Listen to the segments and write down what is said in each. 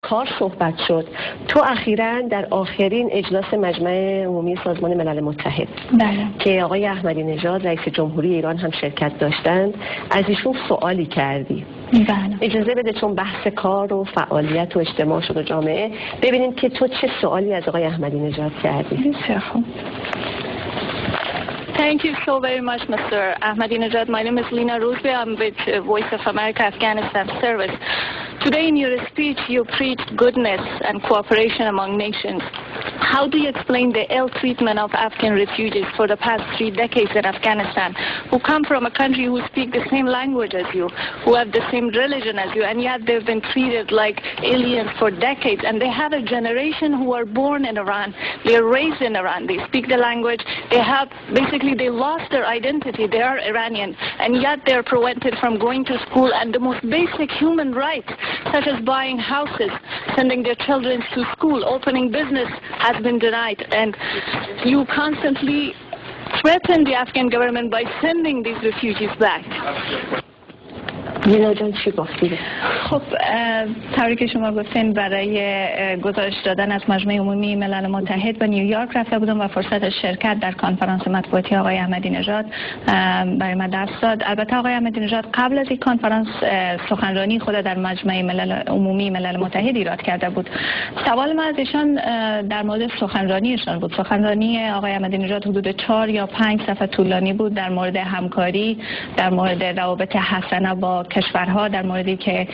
کار صحبت شد. تو اخیراً در آخرین اجلاس مجمع عمومی سازمان ملل متحد که آقای احمدی نژاد رئیس جمهوری ایران هم شرکت داشتند از ایشون سوالی کردی. اجازه بده چون بحث کار و فعالیت و اجتماع شد و جامعه ببینیم که تو چه سوالی از آقای احمدی نژاد کردی. Thank you so very much, Mr. Ahmadinejad. My name is Lina Roosbeh. I'm with Voice of America Afghanistan Service. Today in your speech, you preached goodness and cooperation among nations. How do you explain the ill treatment of Afghan refugees for the past 3 decades in Afghanistan, who come from a country who speak the same language as you, who have the same religion as you, and yet they've been treated like aliens for decades, and they have a generation who are born in Iran, they are raised in Iran, they speak the language, they lost their identity, they are Iranian, and yet they are prevented from going to school, and the most basic human rights, such as buying houses, sending their children to school, opening business, has been denied. And you constantly threaten the Afghan government by sending these refugees back. لینا جان چی گفتی؟ خب طوری که شما گفتین برای گزارش دادن از مجمع عمومی ملل متحد به نیویورک رفته بودم و فرصت شرکت در کنفرانس مطبوعاتی آقای احمدی نژاد برای من دست داد. البته آقای احمدی نژاد قبل از این کنفرانس سخنرانی خود در مجمع عمومی ملل متحد ایراد کرده بود. سوال من از ایشان در مورد سخنرانیشان بود. سخنرانی آقای احمدی نژاد حدود 4 یا 5 صفحه طولانی بود در مورد همکاری، در مورد روابط حسنه با کشورها، در موردی که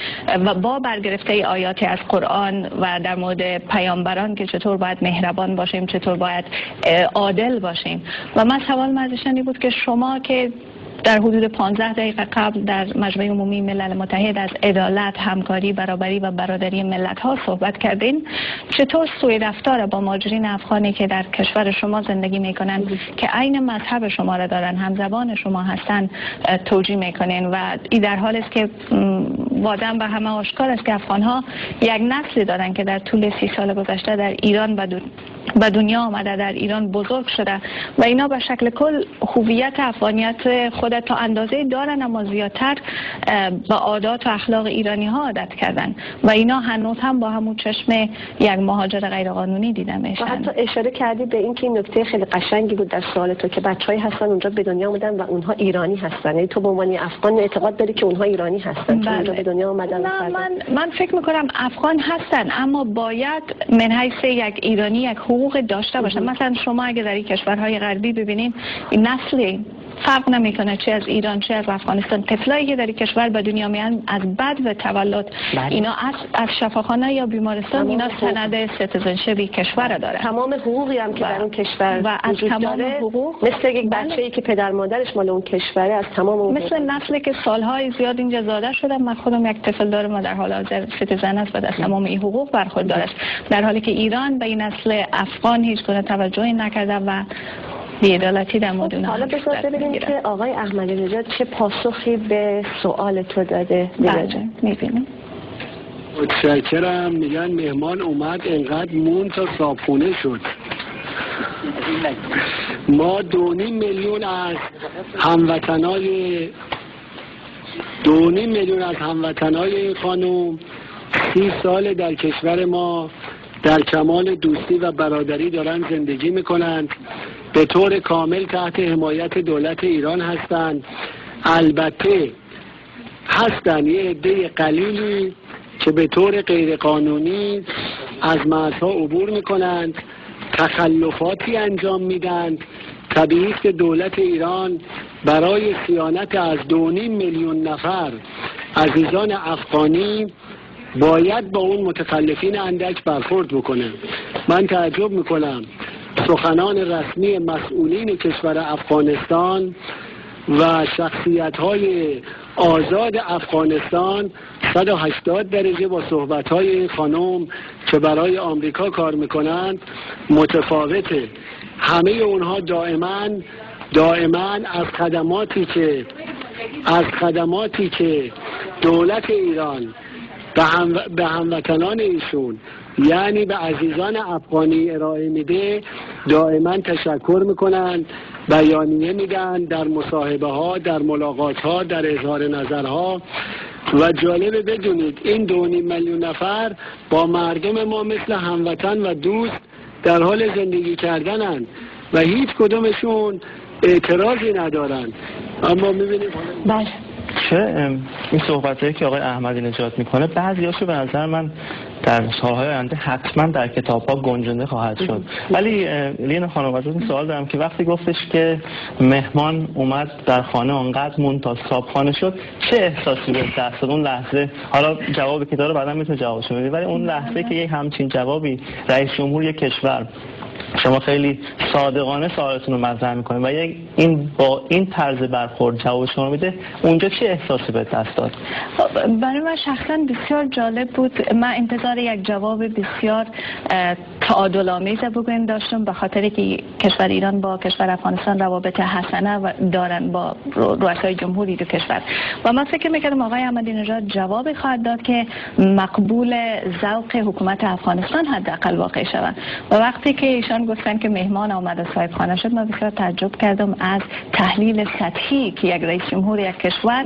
با برگرفته آیاتی از قرآن و در مورد پیامبران که چطور باید مهربان باشیم، چطور باید عادل باشیم. و من سوال من ازشان بود که شما که در حدود 15 دقیقه قبل در مجمع عمومی ملل متحد از عدالت، همکاری، برابری و برادری ملت ها صحبت کردین، چطور سوء رفتار با مهاجرین افغانی که در کشور شما زندگی میکنن که عین مذهب شما را دارن، همزبان شما هستن، توجیه میکنین؟ و این در حالی است که وادم به همه آشکار است که افغان ها یک نسلی دارن که در طول 30 سال گذشته در ایران به دنیا آمده، در ایران بزرگ شده و اینا به شکل کل هویت افغانیت خود تا اندازه دارن، اما زیادتر با عادات و اخلاق ایرانی ها عادت کردن و اینا هنوز هم با همون چشم یک مهاجر غیرقانونی دیده میشن. و حتی اشاره کردی به این که این نکته خیلی قشنگی بود در سوال تو که بچه‌ای هستن اونجا به دنیا اومدن و اونها ایرانی هستن. یعنی تو به عنوان افغان اعتقاد داری که اونها ایرانی هستن، بله. اونجا به دنیا اومدن. نه، من فکر میکنم افغان هستن، اما باید من حیث یک ایرانی یک حقوق داشته باشن. مثلا شما اگه در کشورهای غربی ببینید این نسلی فرق نمیکنه چه از ایران چه از افغانستان، طفلایی که در کشور به دنیا میان از بعد و تولد اینا از شفاخانه یا بیمارستان اینا سند سیتیزنشیپ کشور داره، تمام حقوقی هم که در اون کشور و از تمام حقوق مثل یک بچه‌ای که پدر مادرش مال اون کشوره از تمام اون مثل نسلی که سالهای زیاد اینجا زاده شده. من خودم یک طفل دارم و در حال حاضر سیتیزن است و از تمام این حقوق برخوردار است، در حالی که ایران به این نسل افغان هیچ گونه توجهی نکرده و بی‌عدالتی در مورد اونها. حالا بذار ببینیم که آقای احمدی نژاد چه پاسخی به سوال تو داده. بله می‌بینیم. متشکرم. میگن مهمان اومد انقدر مون تا صابخونه شد. ما 2.5 میلیون از هموطنای خانم 30 سال در کشور ما در کمال دوستی و برادری دارن زندگی میکنند، به طور کامل تحت حمایت دولت ایران هستند. البته هستن یه عده قلیلی که به طور غیرقانونی از مرزها عبور میکنند، تخلفاتی انجام میدند. طبیعی است که دولت ایران برای صیانت از 2.5 میلیون نفر عزیزان افغانی باید با اون متخلفین اندک برخورد بکنه. من تعجب میکنم سخنان رسمی مسئولین کشور افغانستان و شخصیت‌های آزاد افغانستان 180 درجه با صحبت‌های خانم که برای آمریکا کار میکنند متفاوته. همه اونها دائما از خدماتی که دولت ایران به هموطنان ایشون یعنی به عزیزان افغانی ارائه میده دائما تشکر میکنن، بیانیه میدن در مصاحبه ها، در ملاقات ها، در اظهار نظرها و جالبه بدونید این 2.5 میلیون نفر با مردم ما مثل هموطن و دوست در حال زندگی کردنن و هیچ کدومشون اعتراضی ندارن. اما میبینیم بله این صحبتایی که آقای احمدی نژاد میکنه بعضیاشو به نظر من در سالهای آینده حتما در کتاب‌ها گنجانده خواهد شد. ولی لینا خانم ازتون سوال دارم که وقتی گفتش که مهمان اومد در خانه آنقدر موند تا صابخانه شد، چه احساسی به دست داد اون لحظه؟ حالا جواب که داره بعدا میتونه جوابشو بده، ولی اون لحظه که یه همچین جوابی رئیس جمهور یک کشور، شما خیلی صادقانه سوالتون رو مطرح میکنید و این با این طرز برخورد جواب شما میده، اونجا چه احساسی به دست داد؟ برای من شخصا بسیار جالب بود. من انتظار یک جواب بسیار تعادل‌آمیز بگویم داشتم، به خاطر که کشور ایران با کشور افغانستان روابط حسنه دارن با رؤسای جمهوری دو کشور و من فکر میکردم آقای احمدی نژاد جواب خواهد داد که مقبول ذوق حکومت افغانستان حداقل واقع شود. و وقتی که ایشان گفتن که مهمان آمد صاحب خانه شد، من بسیار تعجب کردم از تحلیل سطحی که یک رئیس جمهور یک کشور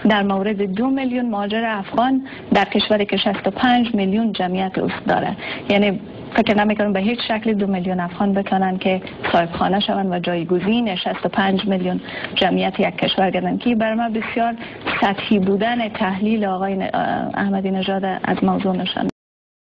در مورد 2 میلیون مهاجر افغان در کشوری که 65 میلیون جمعیت اوست داره. یعنی فکر نمی‌کنم به هیچ شکل 2 میلیون افغان بتونن که صاحب خانه شوند و جایگزین 65 میلیون جمعیت یک کشور گردن، که برای من بسیار سطحی بودن تحلیل آقای احمدی نژاد از موضوع نشان